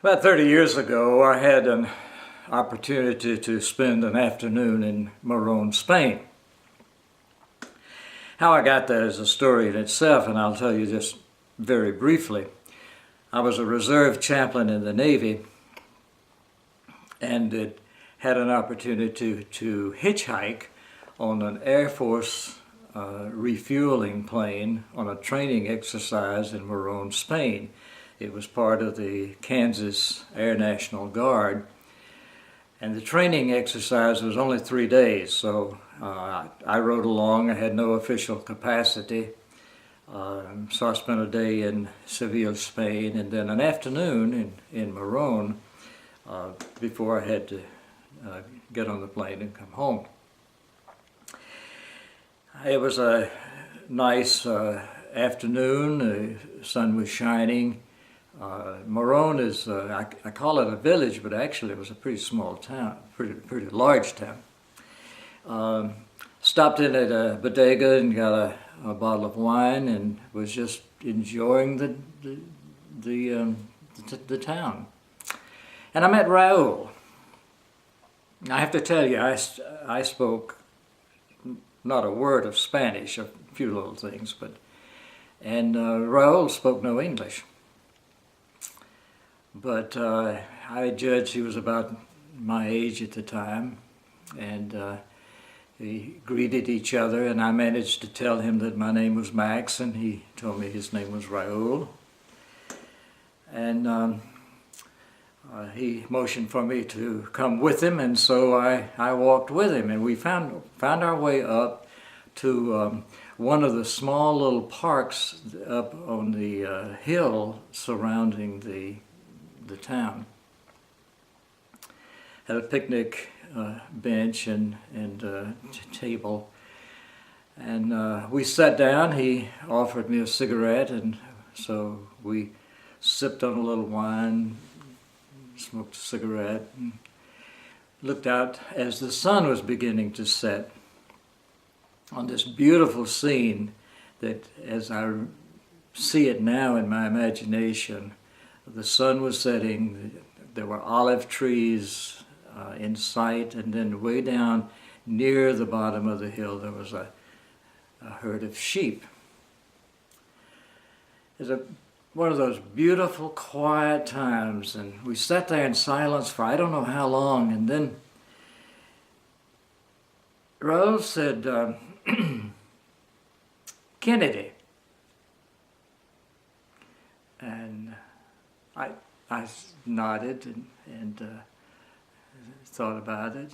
About 30 years ago, I had an opportunity to spend an afternoon in Morón, Spain. How I got there is a story in itself, and I'll tell you just very briefly. I was a reserve chaplain in the Navy, and it had an opportunity to hitchhike on an Air Force refueling plane on a training exercise in Morón, Spain. It was part of the Kansas Air National Guard. And the training exercise was only 3 days, so I rode along. I had no official capacity. So I spent a day in Seville, Spain, and then an afternoon in Morón before I had to get on the plane and come home. It was a nice afternoon. The sun was shining. Morón is, I call it a village, but actually it was a pretty small town, pretty large town. Stopped in at a bodega and got a bottle of wine and was just enjoying the town. And I met Raúl. I have to tell you, I spoke not a word of Spanish, a few little things, and Raúl spoke no English. But I judged he was about my age at the time, and we greeted each other, and I managed to tell him that my name was Max, and he told me his name was Raúl. And he motioned for me to come with him, and so I walked with him, and we found our way up to one of the small little parks up on the hill surrounding the town. Had a picnic bench and table, and we sat down. He offered me a cigarette, and so we sipped on a little wine, smoked a cigarette, and looked out as the sun was beginning to set on this beautiful scene that, as I see it now in my imagination, the sun was setting, there were olive trees in sight, and then way down near the bottom of the hill there was a herd of sheep. It was one of those beautiful, quiet times, and we sat there in silence for I don't know how long, and then Rose said, Kennedy. And I nodded and thought about it,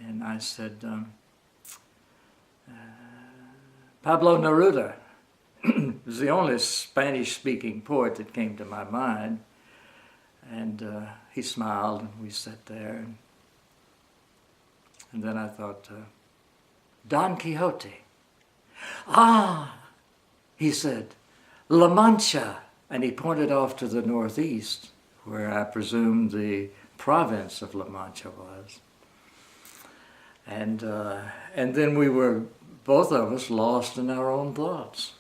and I said, Pablo Neruda was the only Spanish-speaking poet that came to my mind. And he smiled, and we sat there. And then I thought, Don Quixote. Ah, he said, La Mancha. And he pointed off to the northeast, where I presume the province of La Mancha was. And then we were, both of us, lost in our own thoughts.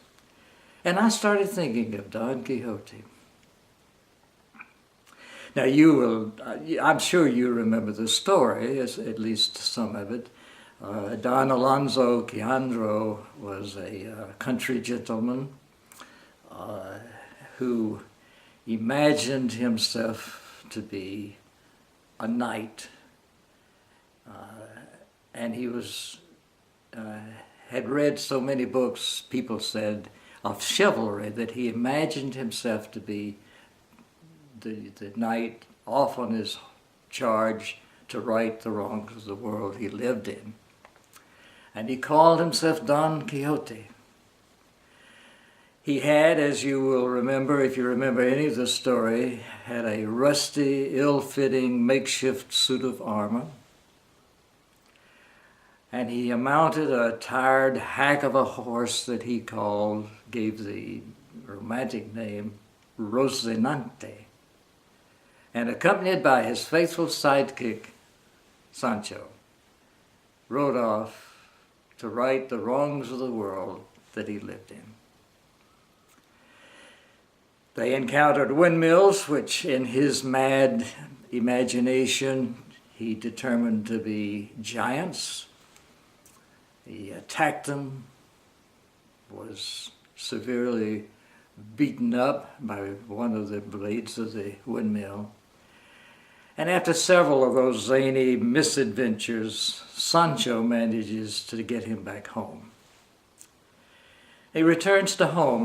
And I started thinking of Don Quixote. Now I'm sure you remember the story, at least some of it. Don Alonso Quijano was a country gentleman who imagined himself to be a knight, and he had read so many books, people said, of chivalry, that he imagined himself to be the knight off on his charge to right the wrongs of the world he lived in. And he called himself Don Quixote. He had, as you will remember, if you remember any of the story, had a rusty, ill-fitting makeshift suit of armor. And he mounted a tired hack of a horse that he gave the romantic name Rocinante, and accompanied by his faithful sidekick, Sancho, rode off to right the wrongs of the world that he lived in. They encountered windmills, which in his mad imagination he determined to be giants. He attacked them, was severely beaten up by one of the blades of the windmill. And after several of those zany misadventures, Sancho manages to get him back home. He returns to home.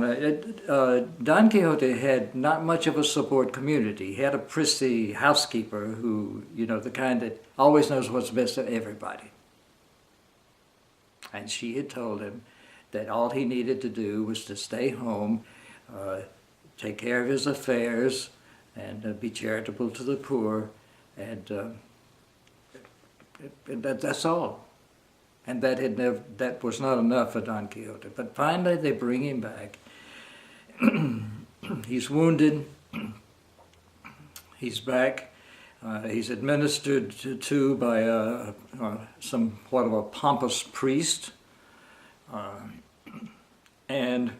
Don Quixote had not much of a support community. He had a prissy housekeeper who, the kind that always knows what's best for everybody. And she had told him that all he needed to do was to stay home, take care of his affairs, and be charitable to the poor, and that's all. And that was not enough for Don Quixote. But finally they bring him back. He's wounded. He's back. He's administered to by somewhat of a pompous priest. And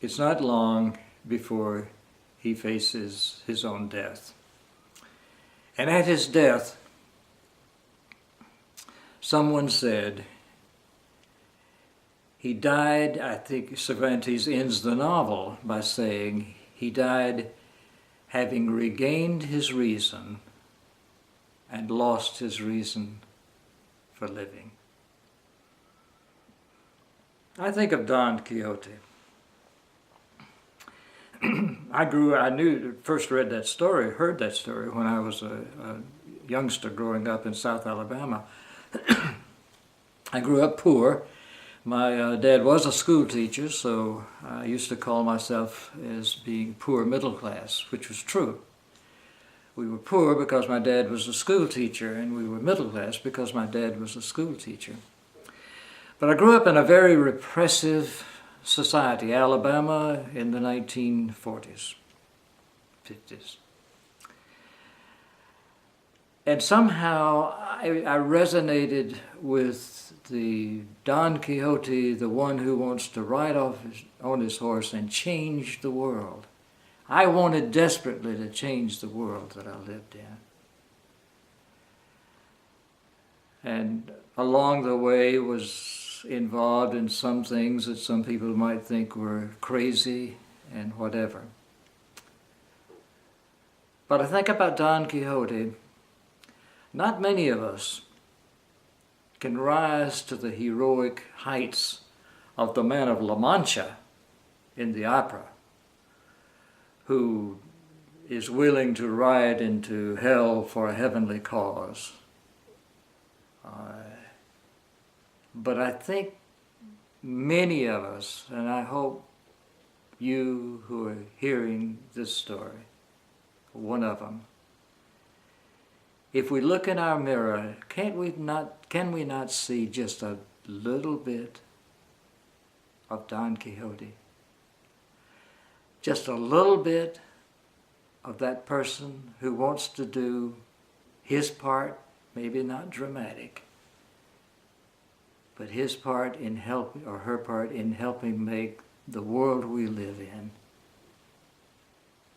it's not long before he faces his own death. And at his death, someone said, he died, I think Cervantes ends the novel by saying, he died having regained his reason and lost his reason for living. I think of Don Quixote. First read that story, heard that story when I was a youngster growing up in South Alabama. I grew up poor. My dad was a school teacher, so I used to call myself as being poor middle class, which was true. We were poor because my dad was a school teacher, and we were middle class because my dad was a school teacher. But I grew up in a very repressive society, Alabama in the 1940s, 50s. And somehow I resonated with the Don Quixote, the one who wants to ride on his horse and change the world. I wanted desperately to change the world that I lived in. And along the way was involved in some things that some people might think were crazy and whatever. But I think about Don Quixote. Not many of us can rise to the heroic heights of the man of La Mancha in the opera, who is willing to ride into hell for a heavenly cause. But I think many of us, and I hope you who are hearing this story, one of them, if we look in our mirror, can we not see just a little bit of Don Quixote? Just a little bit of that person who wants to do his part, maybe not dramatic, but his part in helping, or her part in helping make the world we live in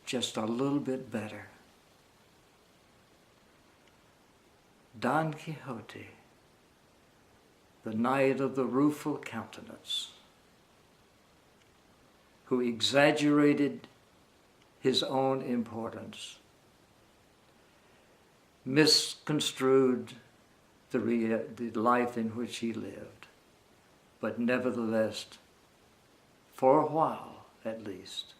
just a little bit better. Don Quixote, the knight of the rueful countenance, who exaggerated his own importance, misconstrued the life in which he lived, but nevertheless, for a while at least,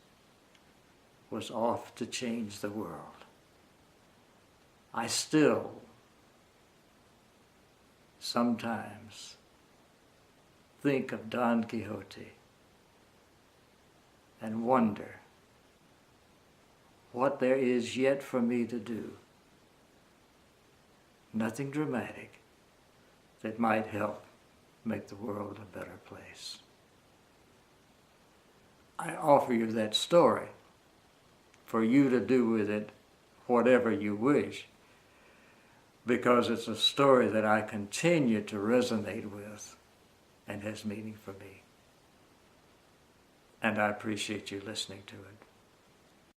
was off to change the world. I still sometimes think of Don Quixote and wonder what there is yet for me to do. Nothing dramatic that might help make the world a better place. I offer you that story for you to do with it whatever you wish, because it's a story that I continue to resonate with and has meaning for me. And I appreciate you listening to it.